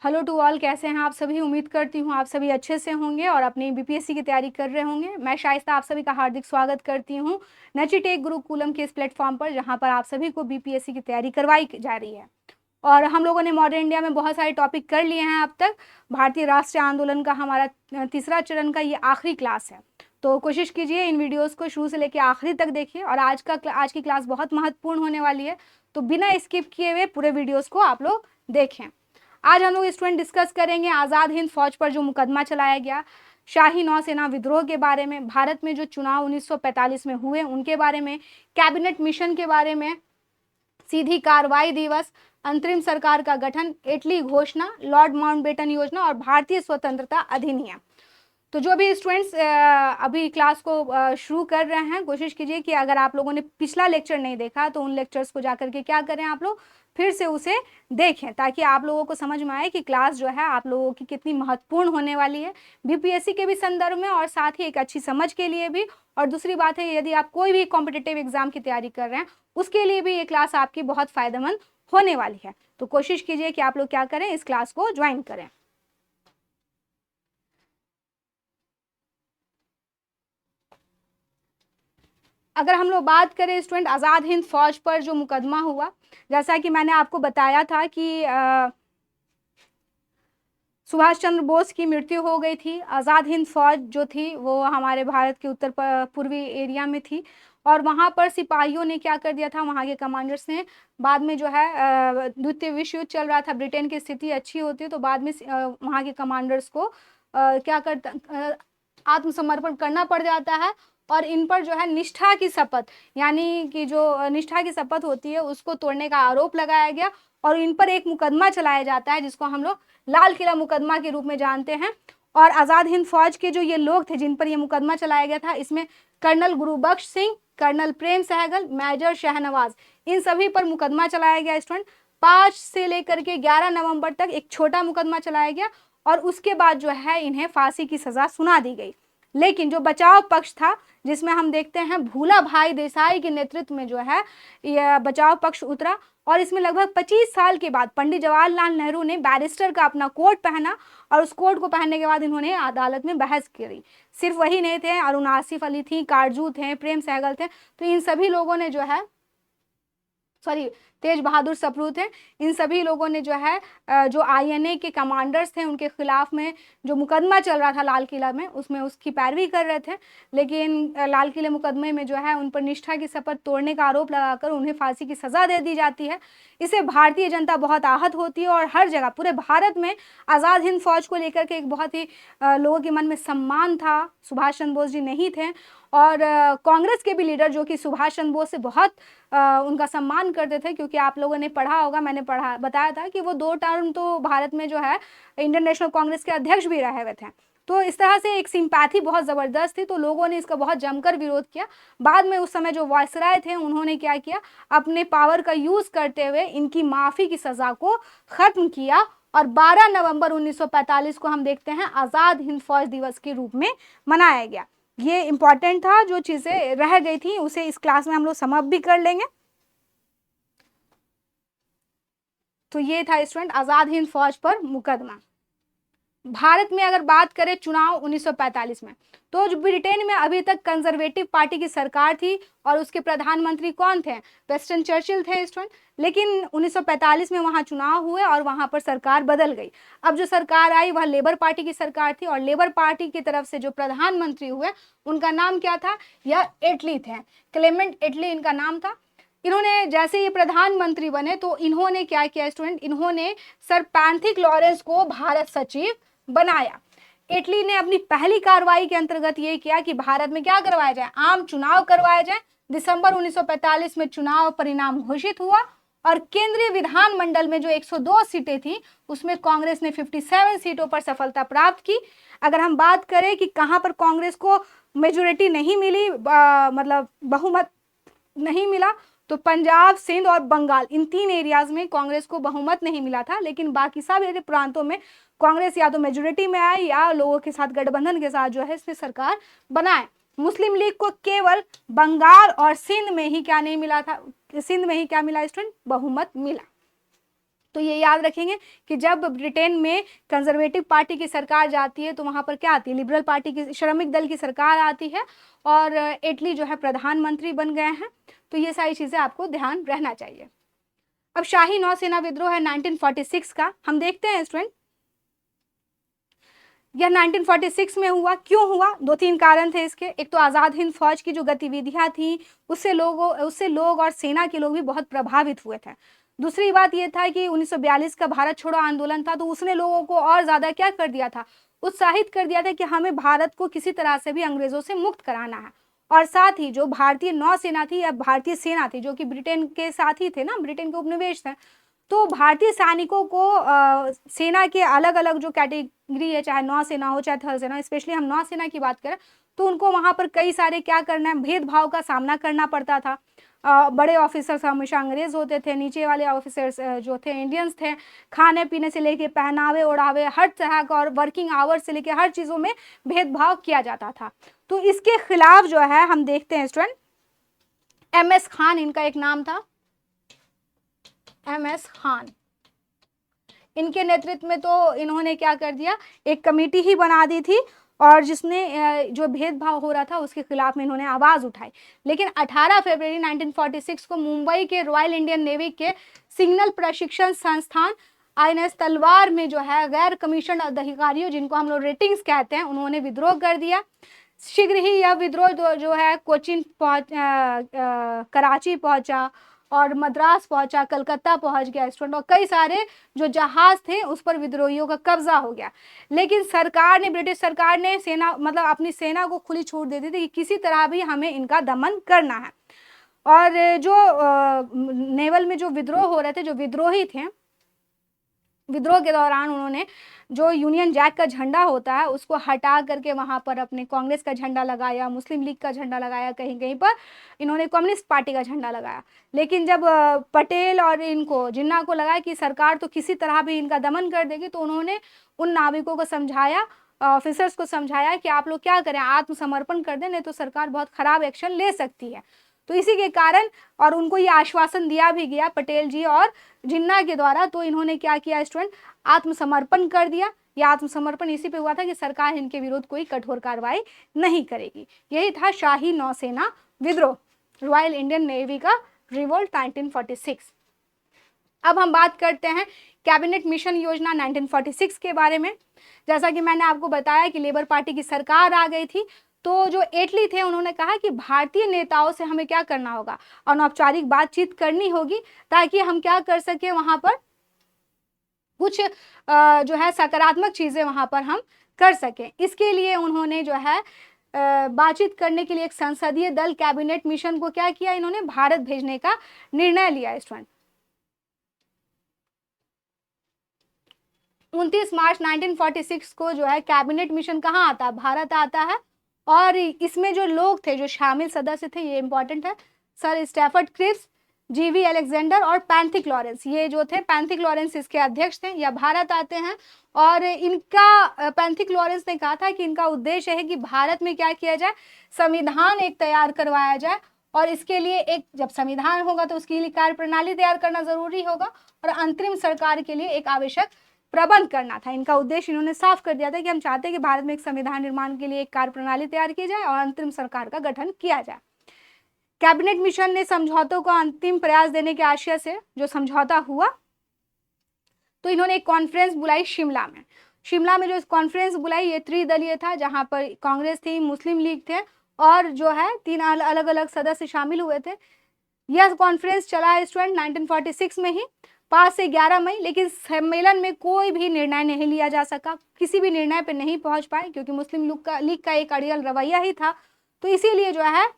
Hello to all, कैसे हैं आप सभी। उम्मीद करती हूँ आप सभी अच्छे से होंगे और अपनी बीपीएससी की तैयारी कर रहे होंगे। मैं शाइस्ता आप सभी का हार्दिक स्वागत करती हूँ नची टेक गुरुकुलम के इस प्लेटफॉर्म पर, जहाँ पर आप सभी को बीपीएससी की तैयारी करवाई जा रही है। और हम लोगों ने मॉडर्न इंडिया में बहुत सारे टॉपिक कर लिए हैं अब तक। भारतीय राष्ट्रीय आंदोलन का हमारा तीसरा चरण का ये आखिरी क्लास है, तो कोशिश कीजिए इन वीडियोस को शुरू से लेकर आखिरी तक देखिए। और आज की क्लास बहुत महत्वपूर्ण होने वाली है, तो बिना स्किप किए हुए पूरे वीडियोस को आप लोग देखें। आज हम लोग स्टूडेंट डिस्कस करेंगे आज़ाद हिंद फौज पर जो मुकदमा चलाया गया, शाही नौसेना विद्रोह के बारे में, भारत में जो चुनाव 1945 में हुए उनके बारे में, कैबिनेट मिशन के बारे में, सीधी कार्रवाई दिवस, अंतरिम सरकार का गठन, इटली घोषणा, लॉर्ड माउंटबेटन योजना और भारतीय स्वतंत्रता अधिनियम। तो जो भी स्टूडेंट्स अभी क्लास को शुरू कर रहे हैं, कोशिश कीजिए कि अगर आप लोगों ने पिछला लेक्चर नहीं देखा तो उन लेक्चर्स को जाकर के क्या करें, आप लोग फिर से उसे देखें, ताकि आप लोगों को समझ में आए कि क्लास जो है आप लोगों की कितनी महत्वपूर्ण होने वाली है बीपीएससी के भी संदर्भ में, और साथ ही एक अच्छी समझ के लिए भी। और दूसरी बात है, यदि आप कोई भी कॉम्पिटिटिव एग्जाम की तैयारी कर रहे हैं उसके लिए भी ये क्लास आपकी बहुत फायदेमंद होने वाली है। तो कोशिश कीजिए कि आप लोग क्या करें, इस क्लास को ज्वाइन करें। अगर हम लोग बात करें स्टूडेंट आज़ाद हिंद फौज पर जो मुकदमा हुआ, जैसा कि मैंने आपको बताया था कि सुभाष चंद्र बोस की मृत्यु हो गई थी। आज़ाद हिंद फौज जो थी वो हमारे भारत के उत्तर पूर्वी एरिया में थी, और वहाँ पर सिपाहियों ने क्या कर दिया था, वहाँ के कमांडर्स ने बाद में जो है द्वितीय विश्व युद्ध चल रहा था, ब्रिटेन की स्थिति अच्छी होती है तो बाद में वहाँ के कमांडर्स को क्या करता, आत्मसमर्पण करना पड़ जाता है। और इन पर जो है निष्ठा की शपथ, यानी कि जो निष्ठा की शपथ होती है उसको तोड़ने का आरोप लगाया गया, और इन पर एक मुकदमा चलाया जाता है जिसको हम लोग लाल किला मुकदमा के रूप में जानते हैं। और आज़ाद हिंद फौज के जो ये लोग थे जिन पर ये मुकदमा चलाया गया था, इसमें colonel Gurbaksh Singh, colonel Prem Sahgal, major Shahnawaz, इन सभी पर मुकदमा चलाया गया। स्टूडेंट 5 से लेकर के 11 नवंबर तक एक छोटा मुकदमा चलाया गया, और उसके बाद जो है इन्हें फांसी की सजा सुना दी गई। लेकिन जो बचाव पक्ष था, जिसमें हम देखते हैं भूला भाई देसाई के नेतृत्व में जो है यह बचाव पक्ष उतरा, और इसमें लगभग 25 साल के बाद पंडित जवाहरलाल नेहरू ने बैरिस्टर का अपना कोट पहना, और उस कोट को पहनने के बाद इन्होंने अदालत में बहस करी। सिर्फ वही नहीं थे, अरुण आसिफ अली थी, कारजू थे, प्रेम सहगल थे, तो इन सभी लोगों ने जो है तेज बहादुर सप्रू थे, इन सभी लोगों ने जो है जो आईएनए के कमांडर्स थे उनके खिलाफ में जो मुकदमा चल रहा था लाल किला में, उसमें उसकी पैरवी कर रहे थे। लेकिन लाल किले मुकदमे में जो है उन पर निष्ठा की शपथ तोड़ने का आरोप लगाकर उन्हें फांसी की सजा दे दी जाती है। इससे भारतीय जनता बहुत आहत होती है, और हर जगह पूरे भारत में आज़ाद हिंद फौज को लेकर के एक बहुत ही लोगों के मन में सम्मान था। सुभाष चंद्र बोस जी नहीं थे, और कांग्रेस के भी लीडर जो कि सुभाष चंद्र बोस से बहुत उनका सम्मान करते थे, क्योंकि आप लोगों ने पढ़ा होगा, मैंने बताया था कि वो 2 टर्म तो भारत में जो है इंडियन नेशनल कांग्रेस के अध्यक्ष भी रहे हुए थे। तो इस तरह से एक सिंपैथी बहुत ज़बरदस्त थी, तो लोगों ने इसका बहुत जमकर विरोध किया। बाद में उस समय जो वायसराय थे उन्होंने क्या किया, अपने पावर का यूज़ करते हुए इनकी माफ़ी की सज़ा को ख़त्म किया, और 12 नवंबर 1945 को हम देखते हैं आज़ाद हिंद फौज दिवस के रूप में मनाया गया। ये इंपॉर्टेंट था, जो चीज़ें रह गई थी उसे इस क्लास में हम लोग समअप भी कर लेंगे। तो ये था स्टूडेंट आज़ाद हिंद फौज पर मुकदमा। भारत में अगर बात करें चुनाव 1945 में, तो जो ब्रिटेन में अभी तक कंजर्वेटिव पार्टी की सरकार थी, और उसके प्रधानमंत्री कौन थे, वेस्टन चर्चिल थे स्टूडेंट। लेकिन 1945 में वहाँ चुनाव हुए और वहाँ पर सरकार बदल गई। अब जो सरकार आई वह लेबर पार्टी की सरकार थी, और लेबर पार्टी की तरफ से जो प्रधानमंत्री हुए उनका नाम क्या था, यह एटली थे, क्लेमेंट एटली इनका नाम था। इन्होंने जैसे ये प्रधानमंत्री बने तो इन्होंने क्या किया स्टूडेंट, इन्होंने सर पैंथिक लॉरेंस को भारत सचिव बनाया। इटली ने अपनी पहली कार्रवाई के अंतर्गत ये किया कि भारत में क्या करवाया जाए, आम चुनाव करवाया जाए। दिसंबर 1945 में चुनाव परिणाम घोषित हुआ, और केंद्रीय विधानमंडल में जो 102 सीटें थी उसमें कांग्रेस ने 57 सीटों पर सफलता प्राप्त की। अगर हम बात करें कि कहाँ पर कांग्रेस को मेजोरिटी नहीं मिली, मतलब बहुमत नहीं मिला, तो पंजाब, सिंध और बंगाल, इन 3 एरियाज में कांग्रेस को बहुमत नहीं मिला था। लेकिन बाकी सब प्रांतों में कांग्रेस या तो मेजोरिटी में आए या लोगों के साथ गठबंधन के साथ जो है इसने सरकार बनाए। मुस्लिम लीग को केवल बंगाल और सिंध में ही क्या नहीं मिला था, सिंध में ही क्या मिला स्टूडेंट, बहुमत मिला। तो ये याद रखेंगे कि जब ब्रिटेन में कंजर्वेटिव पार्टी की सरकार जाती है तो वहाँ पर क्या आती है, लिबरल पार्टी की, श्रमिक दल की सरकार आती है और एटली जो है प्रधानमंत्री बन गए हैं। तो ये सारी चीज़ें आपको ध्यान रहना चाहिए। अब शाही नौसेना विद्रोह है 1946 का, हम देखते हैं स्टूडेंट। यह 1946 में हुआ। क्यों हुआ? 2-3 कारण थे इसके। एक तो आज़ाद हिंद फौज की जो गतिविधियां थी उससे लोग और सेना के लोग भी बहुत प्रभावित हुए थे। दूसरी बात यह था कि 1942 का भारत छोड़ो आंदोलन था, तो उसने लोगों को और ज़्यादा क्या कर दिया था, उत्साहित कर दिया था कि हमें भारत को किसी तरह से भी अंग्रेज़ों से मुक्त कराना है। और साथ ही जो भारतीय नौसेना थी या भारतीय सेना थी, जो कि ब्रिटेन के साथ ही थे ना, ब्रिटेन के उपनिवेश थे, तो भारतीय सैनिकों को सेना के अलग अलग जो कैटेगरी है, चाहे नौसेना हो चाहे थल सेना, स्पेशली हम नौसेना की बात करें तो उनको वहाँ पर कई सारे क्या करना है, भेदभाव का सामना करना पड़ता था। बड़े ऑफिसर्स हमेशा अंग्रेज होते थे, नीचे वाले ऑफिसर्स जो थे इंडियंस थे। खाने पीने से लेके पहनावे ओढ़ावे हर तरह का और वर्किंग आवर्स से लेके हर चीज़ों में भेदभाव किया जाता था। तो इसके खिलाफ जो है हम देखते हैं स्टूडेंट, MS खान इनका एक नाम था, MS खान। इनके नेतृत्व में तो इन्होंने क्या कर दिया, एक कमेटी ही बना दी थी और जिसने जो भेदभाव हो रहा था उसके खिलाफ में इन्होंने आवाज़ उठाई। लेकिन 18 फरवरी 1946 को मुंबई के रॉयल इंडियन नेवी के सिग्नल प्रशिक्षण संस्थान INS तलवार में जो है गैर कमीशन अधिकारियों, जिनको हम लोग रेटिंग्स कहते हैं, उन्होंने विद्रोह कर दिया। शीघ्र ही यह विद्रोह जो है कोचिन कराची पहुंचा और मद्रास पहुंचा, कलकत्ता पहुंच गया स्टूडेंट, और कई सारे जो जहाज थे उस पर विद्रोहियों का कब्जा हो गया। लेकिन सरकार ने, ब्रिटिश सरकार ने सेना मतलब अपनी सेना को खुली छूट दे दी थी कि किसी तरह भी हमें इनका दमन करना है। और जो नेवल में जो विद्रोह हो रहे थे, जो विद्रोही थे, विद्रोह के दौरान उन्होंने जो यूनियन जैक का झंडा होता है उसको हटा करके वहाँ पर अपने कांग्रेस का झंडा लगाया, मुस्लिम लीग का झंडा लगाया, कहीं कहीं पर इन्होंने कम्युनिस्ट पार्टी का झंडा लगाया। लेकिन जब पटेल और इनको जिन्ना को लगा कि सरकार तो किसी तरह भी इनका दमन कर देगी, तो उन्होंने उन नाविकों को समझाया, ऑफिसर्स को समझाया कि आप लोग क्या करें, आत्मसमर्पण कर दें, नहीं तो सरकार बहुत खराब एक्शन ले सकती है। तो इसी के कारण, और उनको ये आश्वासन दिया भी गया पटेल जी और जिन्ना के द्वारा, तो इन्होंने क्या किया स्टूडेंट, आत्मसमर्पण कर दिया। यह आत्मसमर्पण इसी पे हुआ था कि सरकार इनके विरुद्ध कोई कठोर कार्रवाई नहीं करेगी। यही था शाही नौसेना विद्रोह, रॉयल इंडियन नेवी का रिवोल्ट 1946। अब हम बात करते हैं कैबिनेट मिशन योजना 1946 के बारे में। जैसा कि मैंने आपको बताया कि लेबर पार्टी की सरकार आ गई थी, तो जो एटली थे उन्होंने कहा कि भारतीय नेताओं से हमें क्या करना होगा, अनौपचारिक बातचीत करनी होगी, ताकि हम क्या कर सके, वहां पर कुछ जो है सकारात्मक चीजें वहां पर हम कर सकें। इसके लिए उन्होंने जो है बातचीत करने के लिए एक संसदीय दल, कैबिनेट मिशन को क्या किया, इन्होंने भारत भेजने का निर्णय लिया स्टूडेंट। 29 मार्च 1946 को जो है कैबिनेट मिशन कहाँ आता है, भारत आता है। और इसमें जो लोग थे, जो शामिल सदस्य थे, ये इंपॉर्टेंट है, sir Stafford Cripps, GV Alexander और पैंथिक लॉरेंस, ये जो थे, पैंथिक लॉरेंस इसके अध्यक्ष थे, या भारत आते हैं। और इनका पैंथिक लॉरेंस ने कहा था कि इनका उद्देश्य है कि भारत में क्या किया जाए, संविधान एक तैयार करवाया जाए, और इसके लिए एक, जब संविधान होगा तो उसके लिए कार्य प्रणाली तैयार करना जरूरी होगा, और अंतरिम सरकार के लिए एक आवश्यक प्रबंध करना था। इनका उद्देश्य इन्होंने साफ कर दिया था कि हम चाहते हैं कि भारत में एक संविधान निर्माण के लिए एक कार्य प्रणाली तैयार की जाए और अंतरिम सरकार का गठन किया जाए। कैबिनेट मिशन ने समझौतों को अंतिम प्रयास देने के आशय से जो समझौता हुआ, तो इन्होंने एक कॉन्फ्रेंस बुलाई शिमला में। शिमला में जो कॉन्फ्रेंस बुलाई, ये त्रिदलीय था, जहां पर कांग्रेस थी, मुस्लिम लीग थे, और जो है 3 अलग अलग सदस्य शामिल हुए थे। यह कॉन्फ्रेंस चला है स्टूडेंट 1946 में ही, 5 से 11 मई। लेकिन सम्मेलन में कोई भी निर्णय नहीं लिया जा सका, किसी भी निर्णय पर नहीं पहुंच पाए, क्योंकि मुस्लिम लीग का एक अड़ियल रवैया ही था। तो इसीलिए जो है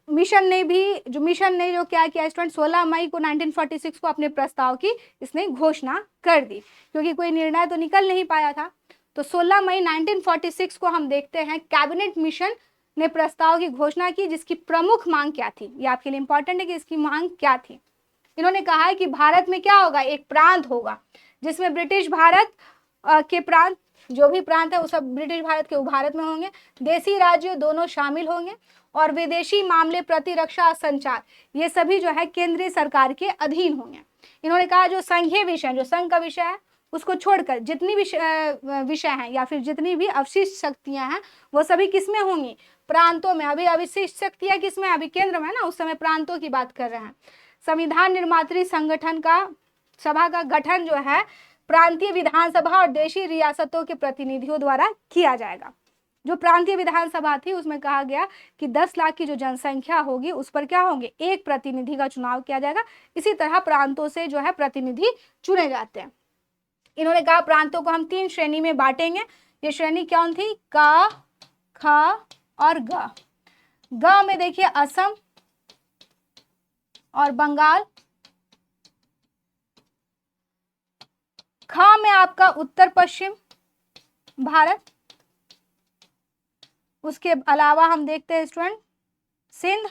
मिशन ने जो क्या किया स्टूडेंट, 16 मई को 1946 को अपने प्रस्ताव की इसने घोषणा कर दी, क्योंकि कोई निर्णय तो निकल नहीं पाया था। तो 16 मई 1946 को हम देखते हैं कैबिनेट मिशन ने प्रस्ताव की घोषणा की, जिसकी प्रमुख मांग क्या थी, ये आपके लिए इंपॉर्टेंट है कि इसकी मांग क्या थी। इन्होंने कहा है कि भारत में क्या होगा, एक प्रांत होगा जिसमें ब्रिटिश भारत के प्रांत जो भी प्रांत है वो सब ब्रिटिश भारत के भारत में होंगे। देशी राज्य दोनों शामिल होंगे और विदेशी मामले, प्रतिरक्षा और संचार ये सभी जो है केंद्रीय सरकार के अधीन होंगे। इन्होंने कहा जो संघीय विषय, जो संघ का विषय है उसको छोड़कर जितनी विषय हैं या फिर जितनी भी अवशिष्ट शक्तियां हैं वो सभी किसमें होंगी, प्रांतों में। अभी अवशिष्ट शक्तियां किसमें, अभी केंद्र में ना, उस समय प्रांतों की बात कर रहे हैं। संविधान निर्मात्री संगठन का सभा का गठन जो है प्रांतीय विधानसभा और देशी रियासतों के प्रतिनिधियों द्वारा किया जाएगा। जो प्रांतीय विधानसभा थी उसमें कहा गया कि 10 लाख की जो जनसंख्या होगी उस पर क्या होंगे, एक प्रतिनिधि का चुनाव किया जाएगा। इसी तरह प्रांतों से जो है प्रतिनिधि चुने जाते हैं। इन्होंने कहा प्रांतों को हम 3 श्रेणी में बांटेंगे। ये श्रेणी कौन थी, का, ख और ग। ग में देखिए असम और बंगाल, ख में आपका उत्तर पश्चिम भारत, उसके अलावा हम देखते हैं स्टूडेंट सिंध,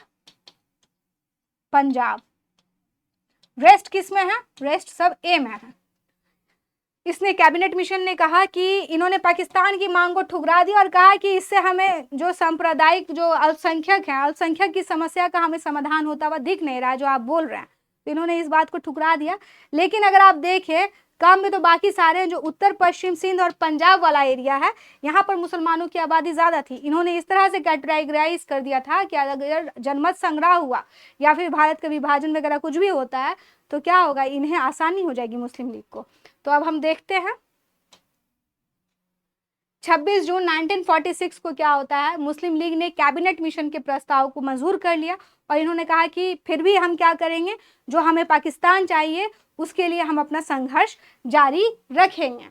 पंजाब। रेस्ट किस में है, रेस्ट सब ए में है। इसने कैबिनेट मिशन ने कहा कि इन्होंने पाकिस्तान की मांग को ठुकरा दिया और कहा कि इससे हमें जो सांप्रदायिक जो अल्पसंख्यक है, अल्पसंख्यक की समस्या का हमें समाधान होता हुआ दिख नहीं रहा है जो आप बोल रहे हैं। तो इन्होंने इस बात को ठुकरा दिया। लेकिन अगर आप देखें काम में तो बाकी सारे जो उत्तर पश्चिम सिंध और पंजाब वाला एरिया है यहाँ पर मुसलमानों की आबादी ज्यादा थी। इन्होंने इस तरह से कैटेगराइज कर दिया था कि अगर जनमत संग्रह हुआ या फिर भारत का विभाजन वगैरह कुछ भी होता है तो क्या होगा, इन्हें आसानी हो जाएगी मुस्लिम लीग को। तो अब हम देखते हैं 26 जून 1946 को क्या होता है, मुस्लिम लीग ने कैबिनेट मिशन के प्रस्ताव को मंजूर कर लिया और इन्होंने कहा कि फिर भी हम क्या करेंगे, जो हमें पाकिस्तान चाहिए उसके लिए हम अपना संघर्ष जारी रखेंगे।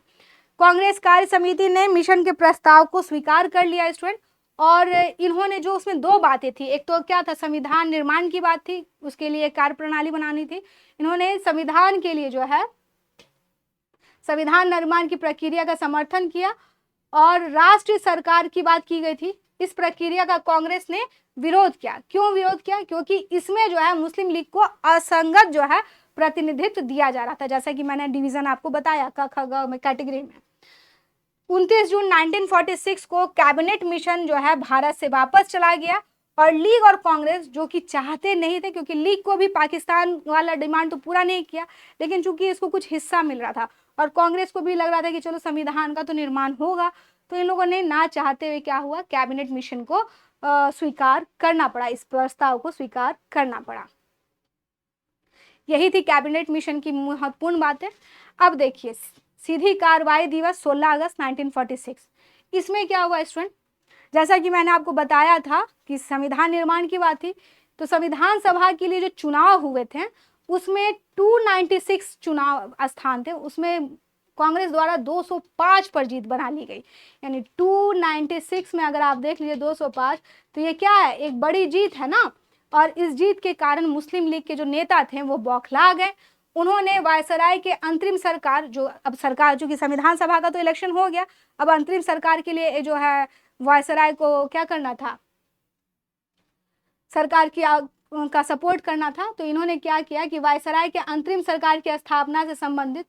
कांग्रेस कार्य समिति ने मिशन के प्रस्ताव को स्वीकार कर लिया स्टूडेंट। और इन्होंने जो उसमें 2 बातें थी, एक तो क्या था संविधान निर्माण की बात थी, उसके लिए कार्य प्रणाली बनानी थी। इन्होंने संविधान के लिए जो है संविधान निर्माण की प्रक्रिया का समर्थन किया और राष्ट्रीय सरकार की बात की गई थी। इस प्रक्रिया का कांग्रेस ने विरोध किया। क्यों विरोध किया, क्योंकि इसमें जो है मुस्लिम लीग को असंगत जो है प्रतिनिधित्व दिया जा रहा था, जैसा कि मैंने डिवीजन आपको बताया क ख ग में कैटेगरी में। 29 जून 1946 को कैबिनेट मिशन जो है भारत से वापस चला गया और लीग और कांग्रेस जो कि चाहते नहीं थे, क्योंकि लीग को भी पाकिस्तान वाला डिमांड तो पूरा नहीं किया, लेकिन चूंकि इसको कुछ हिस्सा मिल रहा था और कांग्रेस को भी लग रहा था कि चलो संविधान का तो निर्माण होगा, तो इन लोगों ने ना चाहते हुए क्या हुआ, कैबिनेट मिशन को स्वीकार करना पड़ा, इस प्रस्ताव को स्वीकार करना पड़ा। यही थी कैबिनेट मिशन की महत्वपूर्ण बातें। अब देखिए सीधी कार्रवाई दिवस 16 अगस्त 1946, इसमें क्या हुआ स्टूडेंट, जैसा कि मैंने आपको बताया था कि संविधान निर्माण की बात थी, तो संविधान सभा के लिए जो चुनाव हुए थे उसमें 296 चुनाव स्थान थे, उसमें कांग्रेस द्वारा 205 पर जीत बना ली गई। यानी 296 में अगर आप देख लीजिए 205, तो ये क्या है, एक बड़ी जीत है ना। और इस जीत के कारण मुस्लिम लीग के जो नेता थे वो बौखला गए। उन्होंने वायसराय के अंतरिम सरकार, जो अब सरकार, जो कि संविधान सभा का तो इलेक्शन हो गया, अब अंतरिम सरकार के लिए जो है वायसराय को क्या करना था, सरकार की का सपोर्ट करना था। तो इन्होंने क्या किया कि वायसराय के अंतरिम सरकार की स्थापना से संबंधित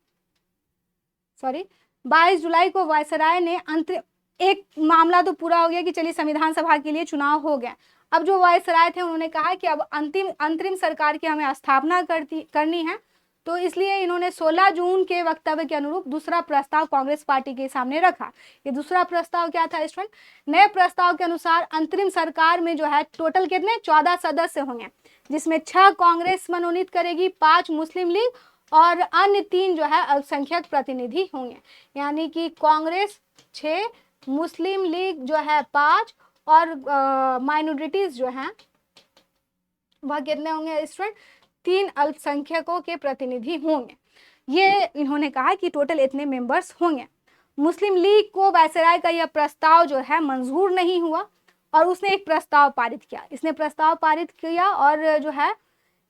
22 जुलाई को वायसराय ने एक मामला तो पूरा हो गया कि चलिए संविधान सभा के लिए चुनाव हो गया। अब जो वायसराय थे उन्होंने कहा कि अब अंतरिम सरकार की हमें स्थापना करनी है, तो इसलिए इन्होंने 16 जून के वक्तव्य के अनुरूप दूसरा प्रस्ताव कांग्रेस पार्टी के सामने रखा। ये दूसरा प्रस्ताव क्या था स्टूडेंट, नए प्रस्ताव के अनुसार अंतरिम सरकार में जो है टोटल कितने 14 सदस्य होंगे, जिसमें 6 कांग्रेस मनोनीत करेगी, 5 मुस्लिम लीग और अन्य 3 जो है अल्पसंख्यक प्रतिनिधि होंगे। यानी कि कांग्रेस 6, मुस्लिम लीग जो है 5 और माइनॉरिटीज जो हैं वह कितने होंगे स्टूडेंट, 3 अल्पसंख्यकों के प्रतिनिधि होंगे। ये इन्होंने कहा कि टोटल इतने मेंबर्स होंगे। मुस्लिम लीग को वायसराय का यह प्रस्ताव जो है मंजूर नहीं हुआ और उसने एक प्रस्ताव पारित किया। इसने प्रस्ताव पारित किया और जो है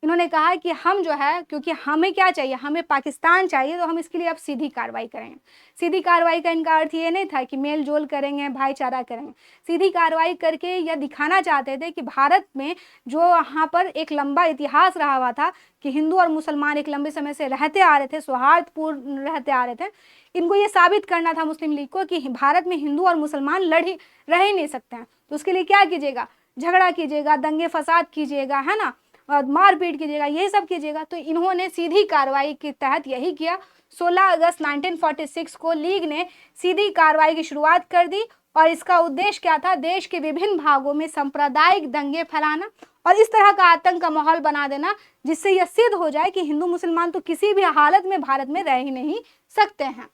इन्होंने कहा कि हम जो है, क्योंकि हमें क्या चाहिए, हमें पाकिस्तान चाहिए, तो हम इसके लिए अब सीधी कार्रवाई करेंगे। सीधी कार्रवाई का इनका अर्थ ये नहीं था कि मेल जोल करेंगे, भाईचारा करेंगे। सीधी कार्रवाई करके यह दिखाना चाहते थे कि भारत में जो यहाँ पर एक लंबा इतिहास रहा हुआ था कि हिंदू और मुसलमान एक लंबे समय से रहते आ रहे थे, सौहार्दपूर्ण रहते आ रहे थे, इनको ये साबित करना था मुस्लिम लीग को कि भारत में हिंदू और मुसलमान रह ही नहीं सकते हैं। तो उसके लिए क्या कीजिएगा, झगड़ा कीजिएगा, दंगे फसाद कीजिएगा, है ना, और मारपीट कीजिएगा, यही सब कीजिएगा। तो इन्होंने सीधी कार्रवाई के तहत यही किया। 16 अगस्त 1946 को लीग ने सीधी कार्रवाई की शुरुआत कर दी और इसका उद्देश्य क्या था, देश के विभिन्न भागों में सांप्रदायिक दंगे फैलाना और इस तरह का आतंक का माहौल बना देना जिससे यह सिद्ध हो जाए कि हिंदू मुसलमान तो किसी भी हालत में भारत में रह ही नहीं सकते हैं।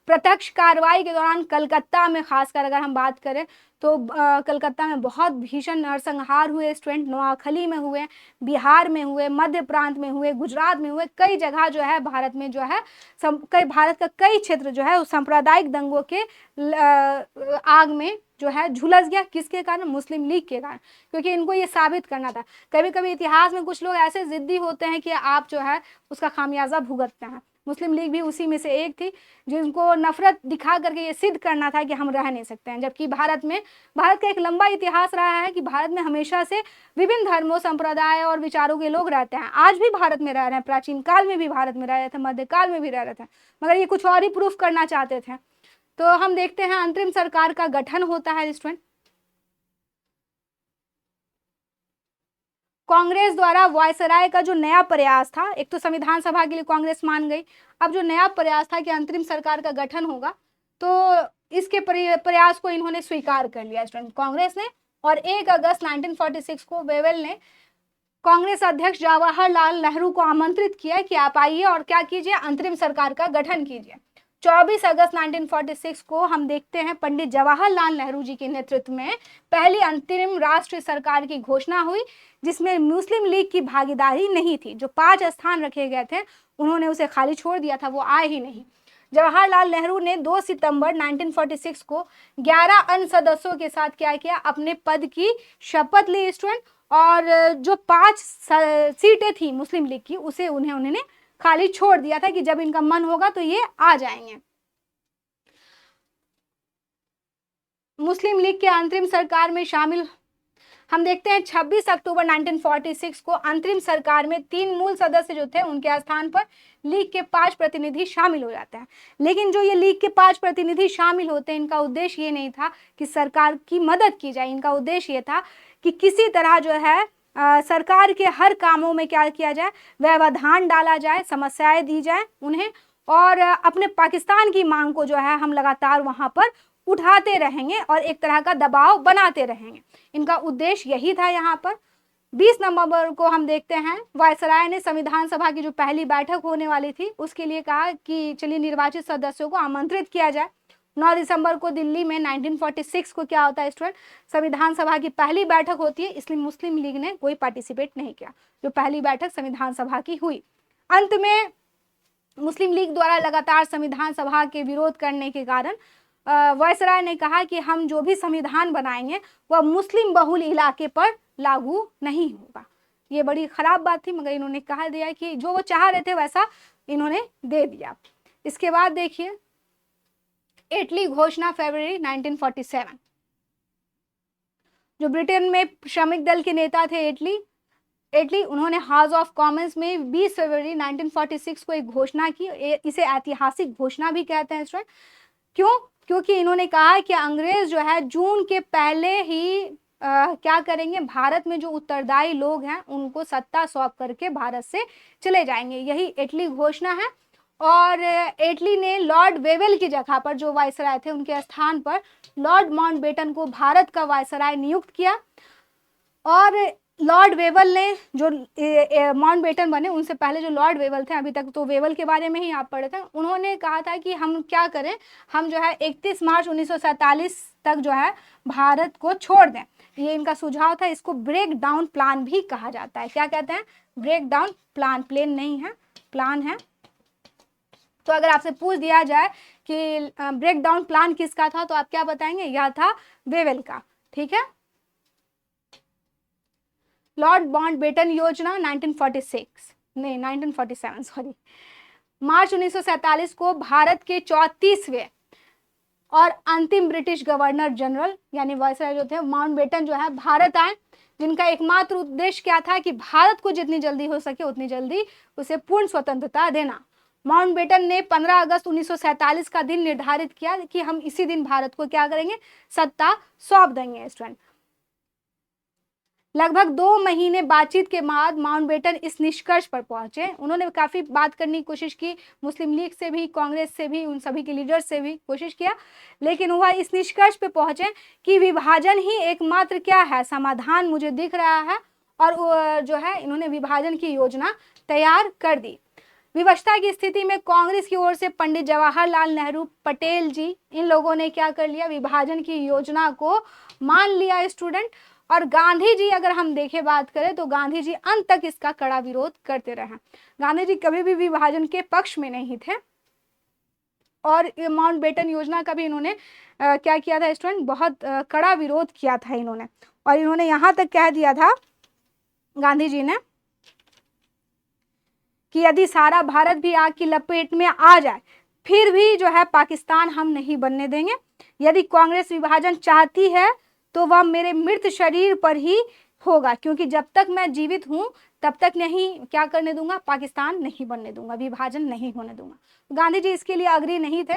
प्रत्यक्ष कार्रवाई के दौरान कलकत्ता में खासकर अगर हम बात करें तो कलकत्ता में बहुत भीषण नरसंहार हुए स्टूडेंट, नोआखली में हुए, बिहार में हुए, मध्य प्रांत में हुए, गुजरात में हुए, कई जगह जो है भारत में जो है भारत का कई क्षेत्र जो है उस सांप्रदायिक दंगों के आग में जो है झुलस गया। किसके कारण, मुस्लिम लीग के कारण, क्योंकि इनको ये साबित करना था। कभी कभी इतिहास में कुछ लोग ऐसे जिद्दी होते हैं कि आप जो है उसका खामियाजा भुगतते हैं। मुस्लिम लीग भी उसी में से एक थी जिनको नफरत दिखा करके ये सिद्ध करना था कि हम रह नहीं सकते हैं। जबकि भारत का एक लंबा इतिहास रहा है कि भारत में हमेशा से विभिन्न धर्मों, संप्रदाय और विचारों के लोग रहते हैं। आज भी भारत में रह रहे हैं, प्राचीन काल में भी भारत में रह रहे थे, मध्यकाल में भी रह रहे थे, मगर ये कुछ और ही प्रूफ करना चाहते थे। तो हम देखते हैं अंतरिम सरकार का गठन होता है स्टूडेंट। कांग्रेस द्वारा वायसराय का जो नया प्रयास था, एक तो संविधान सभा के लिए कांग्रेस मान गई, अब जो नया प्रयास था कि अंतरिम सरकार का गठन होगा, तो इसके प्रयास को इन्होंने स्वीकार कर लिया स्टूडेंट, कांग्रेस ने। और 1 अगस्त 1946 को वेवेल ने कांग्रेस अध्यक्ष जवाहरलाल नेहरू को आमंत्रित किया कि आप आइए और क्या कीजिए, अंतरिम सरकार का गठन कीजिए। 24 अगस्त 1946 को हम देखते हैं पंडित जवाहरलाल नेहरू जी के नेतृत्व में पहली अंतरिम राष्ट्रीय सरकार की घोषणा हुई जिसमें मुस्लिम लीग की भागीदारी नहीं थी। जो 5 स्थान रखे गए थे उन्होंने उसे खाली छोड़ दिया था, वो आए ही नहीं। जवाहरलाल नेहरू ने 2 सितंबर 1946 को 11 अन्य सदस्यों के साथ क्या किया, अपने पद की शपथ ली स्टूडेंट, और जो 5 सीटें थी मुस्लिम लीग की उसे उन्होंने खाली छोड़ दिया था कि जब इनका मन होगा तो ये आ जाएंगे। मुस्लिम लीग के अंतरिम सरकार में शामिल हम देखते हैं 26 अक्टूबर 1946 को अंतरिम सरकार में 3 मूल सदस्य जो थे उनके स्थान पर लीग के 5 प्रतिनिधि शामिल हो जाते हैं। लेकिन जो ये लीग के 5 प्रतिनिधि शामिल होते हैं, इनका उद्देश्य ये नहीं था कि सरकार की मदद की जाए, इनका उद्देश्य ये था कि किसी तरह जो है सरकार के हर कामों में क्या किया जाए, व्यवधान डाला जाए, समस्याएं दी जाए उन्हें, और अपने पाकिस्तान की मांग को जो है हम लगातार वहां पर उठाते रहेंगे और एक तरह का दबाव बनाते रहेंगे। इनका उद्देश्य यही था। यहाँ पर 20 नवंबर को हम देखते हैं वायसराय ने संविधान सभा की जो पहली बैठक होने वाली थी उसके लिए कहा कि चलिए निर्वाचित सदस्यों को आमंत्रित किया जाए। 9 दिसंबर को दिल्ली में 1946 को क्या होता है स्टूडेंट, संविधान सभा की पहली बैठक होती है, इसलिए मुस्लिम लीग ने कोई पार्टिसिपेट नहीं किया। जो पहली बैठक संविधान सभा की हुई, अंत में मुस्लिम लीग द्वारा लगातार संविधान सभा के विरोध करने के कारण वायसराय ने कहा कि हम जो भी संविधान बनाएंगे वह मुस्लिम बहुल इलाके पर लागू नहीं होगा। ये बड़ी खराब बात थी, मगर इन्होंने कहा दिया कि जो वो चाह रहे थे वैसा इन्होंने दे दिया। इसके बाद देखिए इटली घोषणा फरवरी 1947। जो ब्रिटेन में श्रमिक दल के नेता थे इटली, उन्होंने हाउस ऑफ कॉमन्स में 20 फरवरी 1946 को एक घोषणा की। इसे ऐतिहासिक घोषणा भी कहते हैं स्टूडेंट। क्यों? क्योंकि इन्होंने कहा कि अंग्रेज जो है जून के पहले ही क्या करेंगे, भारत में जो उत्तरदायी लोग हैं उनको सत्ता सौंप करके भारत से चले जाएंगे। यही इटली घोषणा है। और इटली ने लॉर्ड वेवेल की जगह पर जो वायसराय थे उनके स्थान पर लॉर्ड माउंटबेटन को भारत का वायसराय नियुक्त किया। और लॉर्ड वेवेल ने जो माउंटबेटन बने उनसे पहले जो लॉर्ड वेवेल थे, अभी तक तो वेवेल के बारे में ही आप पढ़े थे, उन्होंने कहा था कि हम क्या करें, हम जो है 31 मार्च 1947 तक जो है भारत को छोड़ दें। ये इनका सुझाव था। इसको ब्रेक डाउन प्लान भी कहा जाता है। क्या कहते हैं? Break down plan. प्लेन नहीं है, प्लान है। तो अगर आपसे पूछ दिया जाए कि ब्रेक डाउन प्लान किसका था तो आप क्या बताएंगे? यह था वेवेल का। ठीक है। लॉर्ड माउंटबेटन योजना 1946 नहीं 1947 सॉरी, मार्च 1947 को भारत के 34वें और अंतिम ब्रिटिश गवर्नर जनरल यानी वायसराय जो थे माउंटबेटन जो है भारत आए, जिनका एकमात्र उद्देश्य क्या था कि भारत को जितनी जल्दी हो सके उतनी जल्दी उसे पूर्ण स्वतंत्रता देना। माउंटबेटन ने 15 अगस्त 1947 का दिन निर्धारित किया कि हम इसी दिन भारत को क्या करेंगे, सत्ता सौंप देंगे। स्टूडेंट, लगभग 2 महीने बातचीत के बाद माउंटबेटन इस निष्कर्ष पर पहुंचे। उन्होंने काफी बात करने की कोशिश की, मुस्लिम लीग से भी, कांग्रेस से भी, उन सभी के लीडर्स से भी कोशिश किया, लेकिन वह इस निष्कर्ष पे पहुंचे कि विभाजन ही एकमात्र क्या है, समाधान मुझे दिख रहा है। और जो है इन्होंने विभाजन की योजना तैयार कर दी। विवशता की स्थिति में कांग्रेस की ओर से पंडित जवाहरलाल नेहरू, पटेल जी, इन लोगों ने क्या कर लिया, विभाजन की योजना को मान लिया स्टूडेंट। और गांधी जी अगर हम देखें बात करें तो गांधी जी अंत तक इसका कड़ा विरोध करते रहे। गांधी जी कभी भी विभाजन के पक्ष में नहीं थे और माउंटबेटन योजना का भी इन्होंने क्या किया था स्टूडेंट, बहुत कड़ा विरोध किया था इन्होंने। और इन्होंने यहाँ तक कह दिया था गांधी जी ने कि यदि सारा भारत भी आग की लपेट में आ जाए फिर भी जो है पाकिस्तान हम नहीं बनने देंगे। यदि कांग्रेस विभाजन चाहती है तो वह मेरे मृत शरीर पर ही होगा, क्योंकि जब तक मैं जीवित हूं तब तक नहीं क्या करने दूंगा, पाकिस्तान नहीं बनने दूंगा, विभाजन नहीं होने दूंगा। गांधी जी इसके लिए अग्री नहीं थे।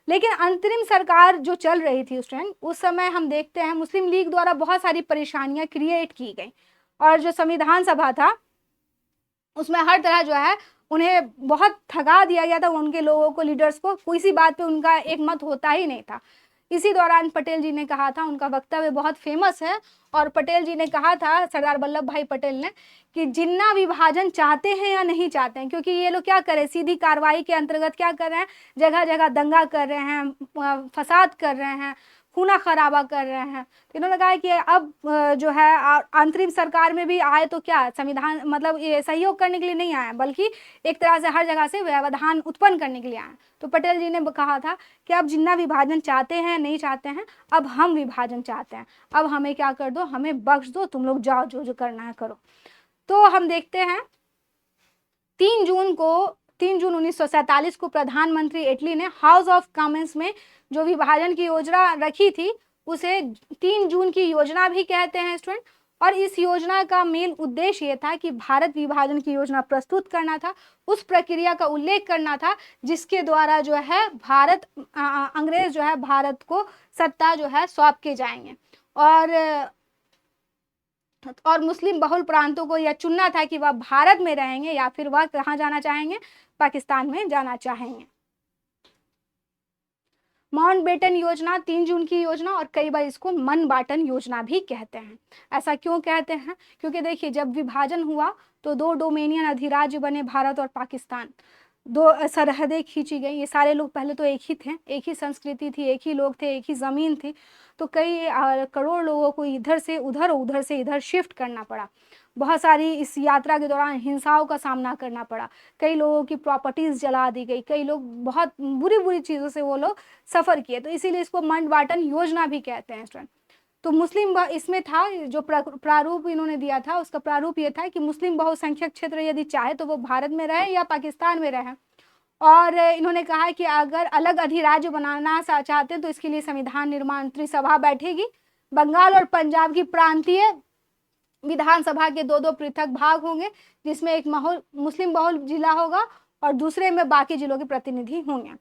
लेकिन अंतरिम सरकार जो चल रही थी उस समय हम देखते हैं मुस्लिम लीग द्वारा बहुत सारी परेशानियां क्रिएट की गई और जो संविधान सभा था उसमें हर तरह जो है उन्हें बहुत थका दिया गया था, उनके लोगों को, लीडर्स को किसी बात पे उनका एक मत होता ही नहीं था। इसी दौरान पटेल जी ने कहा था, उनका वक्तव्य बहुत फेमस है, और पटेल जी ने कहा था, सरदार वल्लभ भाई पटेल ने, कि जिन्ना विभाजन चाहते हैं या नहीं चाहते हैं, क्योंकि ये लोग क्या कर रहे हैं, सीधी कार्रवाई के अंतर्गत क्या कर रहे हैं, जगह जगह दंगा कर रहे हैं, फसाद कर रहे हैं, खूना खराबा कर रहे हैं। तो इन्होंने कहा कि अब जो है अंतरिम सरकार में भी आए तो क्या संविधान मतलब ये सहयोग करने के लिए नहीं आए, बल्कि एक तरह से हर जगह से व्यवधान उत्पन्न करने के लिए आए। तो पटेल जी ने कहा था कि अब जिन्ना विभाजन चाहते हैं नहीं चाहते हैं, अब हम विभाजन चाहते हैं, अब हमें क्या कर दो, हमें बख्श दो, तुम लोग जाओ जो जो करना है करो। तो हम देखते हैं 3 जून 1947 को प्रधानमंत्री एटली ने हाउस ऑफ कॉमन्स में जो विभाजन की योजना रखी थी उसे 3 जून की योजना भी कहते हैं स्टूडेंट। और इस योजना का मेन उद्देश्य ये था कि भारत विभाजन की योजना प्रस्तुत करना था, उस प्रक्रिया का उल्लेख करना था जिसके द्वारा जो है अंग्रेज जो है भारत को सत्ता जो है सौंप के जाएंगे। और मुस्लिम बहुल प्रांतों को यह चुनना था कि वह भारत में रहेंगे या फिर वह कहाँ जाना चाहेंगे, पाकिस्तान में जाना चाहेंगे। माउंटबेटन योजना 3 जून की योजना, और कई बार इसको मन बाटन योजना भी कहते हैं। ऐसा क्यों कहते हैं, क्योंकि देखिए जब विभाजन हुआ तो 2 डोमेनियन अधिराज्य बने, भारत और पाकिस्तान, 2 सरहदें खींची गई। ये सारे लोग पहले तो एक ही थे, एक ही संस्कृति थी, एक ही लोग थे, एक ही ज़मीन थी, तो कई करोड़ लोगों को इधर से उधर, उधर से इधर शिफ्ट करना पड़ा। बहुत सारी इस यात्रा के दौरान हिंसाओं का सामना करना पड़ा, कई लोगों की प्रॉपर्टीज़ जला दी गई, कई लोग बहुत बुरी बुरी चीज़ों से वो लोग सफ़र किए, तो इसीलिए इसको माउंटबेटन योजना भी कहते हैं स्टूडेंट। तो मुस्लिम इसमें था जो प्रारूप इन्होंने दिया था, उसका प्रारूप ये था कि मुस्लिम बहुसंख्यक क्षेत्र यदि चाहे तो वो भारत में रहे या पाकिस्तान में रहे। और इन्होंने कहा कि अगर अलग अधिराज्य बनाना चाहते हैं तो इसके लिए संविधान निर्माण त्रिसभा बैठेगी। बंगाल और पंजाब की प्रांतीय विधानसभा के 2-2 पृथक भाग होंगे, जिसमें एक मुस्लिम बहुल जिला होगा और दूसरे में बाकी जिलों के प्रतिनिधि होंगे।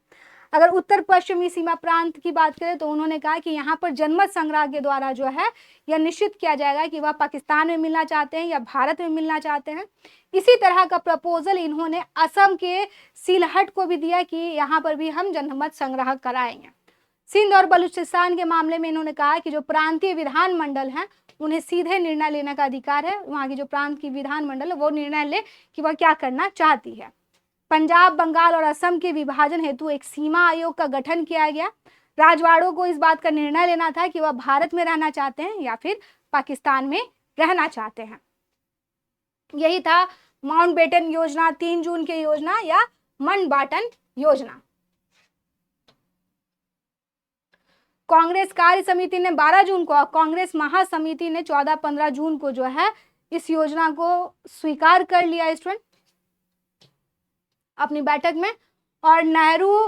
अगर उत्तर पश्चिमी सीमा प्रांत की बात करें तो उन्होंने कहा कि यहाँ पर जनमत संग्रह के द्वारा जो है यह निश्चित किया जाएगा कि वह पाकिस्तान में मिलना चाहते हैं या भारत में मिलना चाहते हैं। इसी तरह का प्रपोजल इन्होंने असम के सिलहट को भी दिया कि यहाँ पर भी हम जनमत संग्रह कराएंगे। सिंध और बलूचिस्तान के मामले में इन्होंने कहा कि जो प्रांतीय विधानमंडल हैं उन्हें सीधे निर्णय लेने का अधिकार है, वहाँ की जो प्रांत की विधानमंडल है वो निर्णय ले कि वह क्या करना चाहती है। पंजाब, बंगाल और असम के विभाजन हेतु एक सीमा आयोग का गठन किया गया। राजवाड़ों को इस बात का निर्णय लेना था कि वह भारत में रहना चाहते हैं या फिर पाकिस्तान में रहना चाहते हैं। यही था माउंटबेटन योजना, 3 जून की योजना या माउंटबेटन योजना। कांग्रेस कार्य समिति ने 12 जून को, कांग्रेस महासमिति ने 14-15 जून को जो है इस योजना को स्वीकार कर लिया स्टूडेंट अपनी बैठक में। और नेहरू,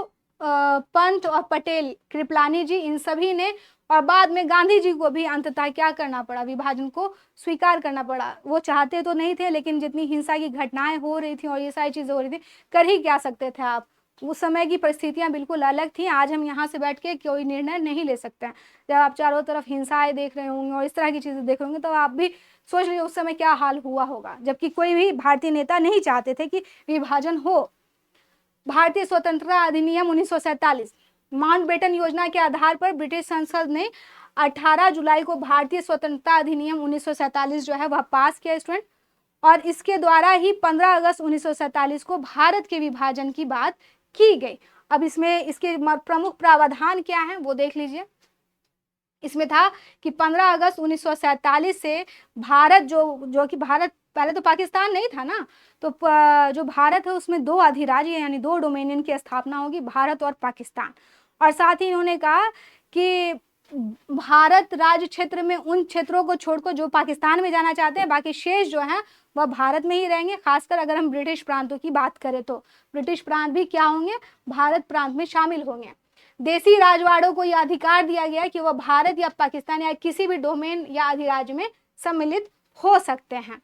पंत और पटेल, कृपलानी जी, इन सभी ने, और बाद में गांधी जी को भी अंततः क्या करना पड़ा, विभाजन को स्वीकार करना पड़ा। वो चाहते तो नहीं थे, लेकिन जितनी हिंसा की घटनाएं हो रही थी और ये सारी चीजें हो रही थी, कर ही क्या सकते थे आप। उस समय की परिस्थितियां बिल्कुल अलग थी। आज हम यहाँ से बैठ के कोई निर्णय नहीं ले सकते हैं। जब आप चारों तरफ हिंसाएं देख रहे होंगे और इस तरह की चीजें देख रहे होंगे, तो आप भी सोच लीजिए उस समय क्या हाल हुआ होगा, जबकि कोई भी भारतीय नेता नहीं चाहते थे कि विभाजन हो। भारतीय स्वतंत्रता अधिनियम 1947, माउंटबेटन योजना के आधार पर ब्रिटिश संसद ने 18 जुलाई को भारतीय स्वतंत्रता अधिनियम 1947 जो है वह पास किया स्टूडेंट। और इसके द्वारा ही 15 अगस्त 1947 को भारत के विभाजन की बात की गई। अब इसमें इसके प्रमुख प्रावधान क्या हैं वो देख लीजिए। इसमें था कि 15 अगस्त 1947 से भारत जो कि भारत पहले तो पाकिस्तान नहीं था ना, तो जो भारत है उसमें 2 अधिराज्य यानी 2 डोमेनियन की स्थापना होगी, भारत और पाकिस्तान। और साथ ही इन्होंने कहा कि भारत राज्य क्षेत्र में उन क्षेत्रों को छोड़कर जो पाकिस्तान में जाना चाहते हैं, बाकी शेष जो है वह भारत में ही रहेंगे। खासकर अगर हम ब्रिटिश प्रांतों की बात करें तो ब्रिटिश प्रांत भी क्या होंगे, भारत प्रांत में शामिल होंगे। देसी राजवाड़ों को यह अधिकार दिया गया कि वह भारत या पाकिस्तान या किसी भी डोमेन या अधिराज्य में सम्मिलित हो सकते हैं।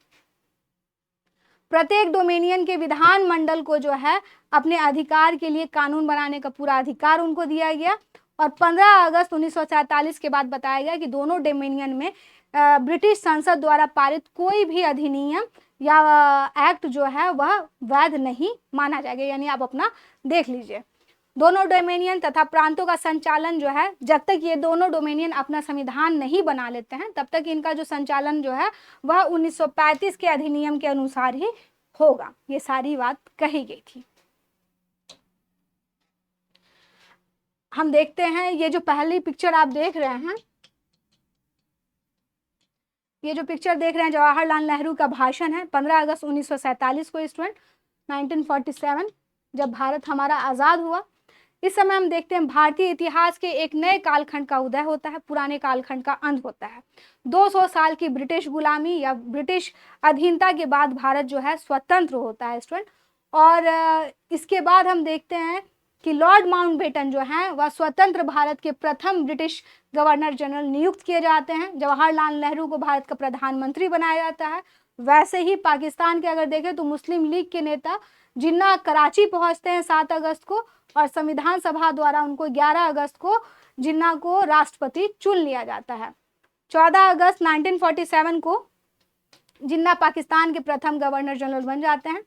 प्रत्येक डोमेनियन के विधान मंडल को जो है अपने अधिकार के लिए कानून बनाने का पूरा अधिकार उनको दिया गया। और 15 अगस्त 1947 के बाद बताया गया कि दोनों डोमेनियन में ब्रिटिश संसद द्वारा पारित कोई भी अधिनियम या एक्ट जो है वह वैध नहीं माना जाएगा। यानी आप अपना देख लीजिए, दोनों डोमेनियन तथा प्रांतों का संचालन जो है, जब तक ये दोनों डोमेनियन अपना संविधान नहीं बना लेते हैं, तब तक इनका जो संचालन जो है वह 1935 के अधिनियम के अनुसार ही होगा। ये सारी बात कही गई थी। हम देखते हैं ये जो पहली पिक्चर आप देख रहे हैं, ये जो पिक्चर देख रहे हैं जवाहरलाल नेहरू का भाषण है 15 अगस्त 1947 को स्टूडेंट, 1947 जब भारत हमारा आज़ाद हुआ। इस समय हम देखते हैं भारतीय इतिहास के एक नए कालखंड का उदय होता है, पुराने कालखंड का अंत होता है। 200 साल की ब्रिटिश गुलामी या ब्रिटिश अधीनता के बाद भारत जो है स्वतंत्र होता है स्टूडेंट। और इसके बाद हम देखते हैं कि लॉर्ड माउंटबेटन जो हैं वह स्वतंत्र भारत के प्रथम ब्रिटिश गवर्नर जनरल नियुक्त किए जाते हैं। जवाहरलाल नेहरू को भारत का प्रधानमंत्री बनाया जाता है। वैसे ही पाकिस्तान के अगर देखें तो मुस्लिम लीग के नेता जिन्ना कराची पहुंचते हैं 7 अगस्त को, और संविधान सभा द्वारा उनको 11 अगस्त को जिन्ना को राष्ट्रपति चुन लिया जाता है। 14 अगस्त 1947 को जिन्ना पाकिस्तान के प्रथम गवर्नर जनरल बन जाते हैं।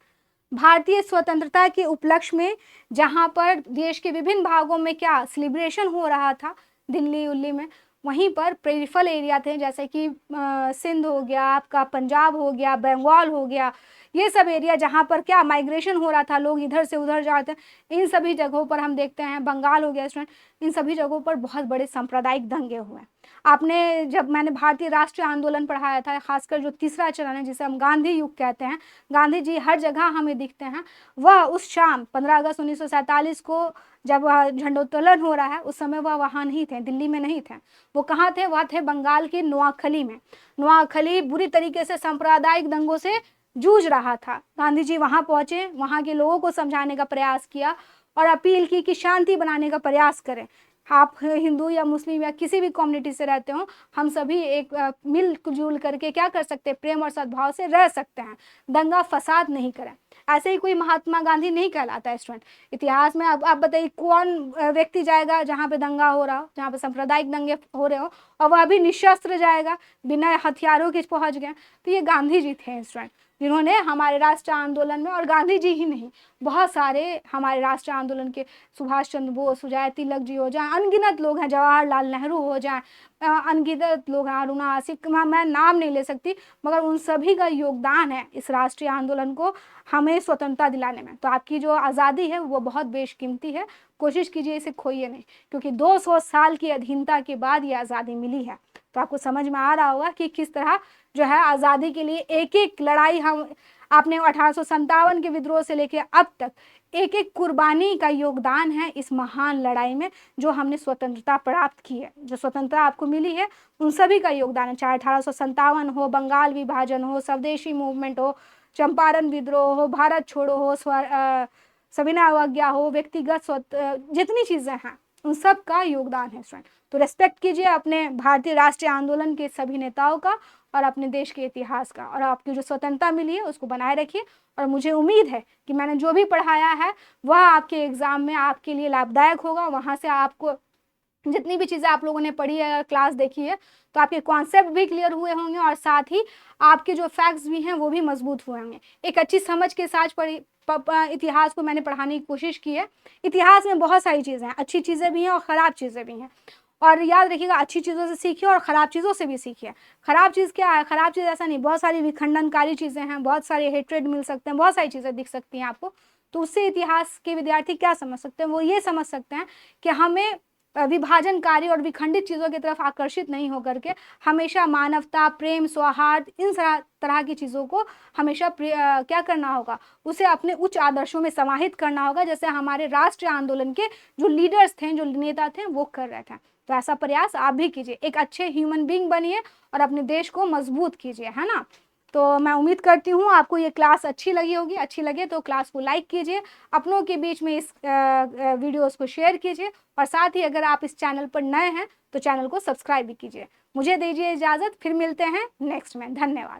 भारतीय स्वतंत्रता के उपलक्ष्य में जहां पर देश के विभिन्न भागों में क्या सेलिब्रेशन हो रहा था, दिल्ली उल्ली में, वहीं पर पेरिफेरल एरिया थे, जैसे कि सिंध हो गया, आपका पंजाब हो गया, बंगाल हो गया, ये सब एरिया जहाँ पर क्या माइग्रेशन हो रहा था, लोग इधर से उधर जाते हैं, इन सभी जगहों पर हम देखते हैं, बंगाल हो गया स्टूडेंट, इन सभी जगहों पर बहुत बड़े सांप्रदायिक दंगे हुए। आपने जब मैंने भारतीय राष्ट्रीय आंदोलन पढ़ाया था, खासकर जो तीसरा चरण है जिसे हम गांधी युग कहते हैं, गांधी जी हर जगह हमें दिखते हैं, वह उस शाम 15 अगस्त 1947 को जब झंडोत्तोलन हो रहा है उस समय वह वहाँ नहीं थे, दिल्ली में नहीं थे। वो कहाँ थे? वह थे बंगाल के नोआखली में। नोआखली बुरी तरीके से सांप्रदायिक दंगों से जूझ रहा था। गांधी जी वहां पहुंचे, वहां के लोगों को समझाने का प्रयास किया और अपील की कि शांति बनाने का प्रयास करें। आप हिंदू या मुस्लिम या किसी भी कम्युनिटी से रहते हो, हम सभी एक मिलजुल करके क्या कर सकते हैं, प्रेम और सद्भाव से रह सकते हैं, दंगा फसाद नहीं करें। ऐसे ही कोई महात्मा गांधी नहीं कहलाता है स्टूडेंट। इतिहास में अब आप बताइए कौन व्यक्ति जाएगा जहाँ पे दंगा हो रहा हो, जहाँ पे सांप्रदायिक दंगे हो रहे हो, और वह भी निशस्त्र जाएगा, बिना हथियारों के पहुंच गए? तो ये गांधी जी थे स्टूडेंट, जिन्होंने हमारे राष्ट्रीय आंदोलन में, और गांधी जी ही नहीं, बहुत सारे हमारे राष्ट्रीय आंदोलन के, सुभाष चंद्र बोस हो जाए, तिलक जी हो जाए, अनगिनत लोग हैं, जवाहरलाल नेहरू हो जाए, अनगिनत लोग हैं, अरुणा आसिक, मैं नाम नहीं ले सकती, मगर उन सभी का योगदान है इस राष्ट्रीय आंदोलन को हमें स्वतंत्रता दिलाने में। तो आपकी जो आज़ादी है वो बहुत बेशकीमती है, कोशिश कीजिए इसे खोइए नहीं, क्योंकि 200 साल की अधीनता के बाद ये आज़ादी मिली है। तो आपको समझ में आ रहा होगा कि किस तरह जो है आज़ादी के लिए एक एक लड़ाई हम आपने 1857 के विद्रोह से लेकर अब तक एक एक कुर्बानी का योगदान है इस महान लड़ाई में जो हमने स्वतंत्रता प्राप्त की है, जो स्वतंत्रता आपको मिली है उन सभी का योगदान है। चाहे 1857 हो, बंगाल विभाजन हो, स्वदेशी मूवमेंट हो, चंपारण विद्रोह हो, भारत छोड़ो हो, सविनय अवज्ञा हो, व्यक्तिगत जितनी चीजें हैं उन सब का योगदान है स्टूडेंट। तो रेस्पेक्ट कीजिए अपने भारतीय राष्ट्रीय आंदोलन के सभी नेताओं का और अपने देश के इतिहास का, और आपकी जो स्वतंत्रता मिली है उसको बनाए रखिए। और मुझे उम्मीद है कि मैंने जो भी पढ़ाया है वह आपके एग्जाम में आपके लिए लाभदायक होगा। वहाँ से आपको जितनी भी चीज़ें आप लोगों ने पढ़ी है, अगर क्लास देखी है, तो आपके कॉन्सेप्ट भी क्लियर हुए होंगे और साथ ही आपके जो फैक्ट्स भी हैं वो भी मजबूत हुए होंगे। एक अच्छी समझ के साथ इतिहास को मैंने पढ़ाने की कोशिश की है। इतिहास में बहुत सारी चीज़ें हैं, अच्छी चीज़ें भी हैं और ख़राब चीज़ें भी हैं। और याद रखिएगा, अच्छी चीज़ों से सीखिए और ख़राब चीज़ों से भी सीखिए। ख़राब चीज़ क्या है? ख़राब चीज़ ऐसा नहीं, बहुत सारी विखंडनकारी चीज़ें हैं, बहुत सारे हेट्रेड मिल सकते हैं, बहुत सारी चीज़ें दिख सकती हैं आपको। तो उससे इतिहास के विद्यार्थी क्या समझ सकते हैं? वो ये समझ सकते हैं कि हमें विभाजनकारी और विखंडित चीज़ों की तरफ आकर्षित नहीं होकर के हमेशा मानवता, प्रेम, सौहार्द, इन तरह की चीज़ों को हमेशा क्या करना होगा, उसे अपने उच्च आदर्शों में समाहित करना होगा, जैसे हमारे राष्ट्रीय आंदोलन के जो लीडर्स थे, जो नेता थे, वो कर रहे थे। तो ऐसा प्रयास आप भी कीजिए, एक अच्छे ह्यूमन बीइंग बनिए और अपने देश को मजबूत कीजिए, है ना। तो मैं उम्मीद करती हूँ आपको ये क्लास अच्छी लगी होगी। अच्छी लगे तो क्लास को लाइक कीजिए, अपनों के बीच में इस वीडियोस को शेयर कीजिए, और साथ ही अगर आप इस चैनल पर नए हैं तो चैनल को सब्सक्राइब भी कीजिए। मुझे दीजिए इजाज़त, फिर मिलते हैं नेक्स्ट में। धन्यवाद।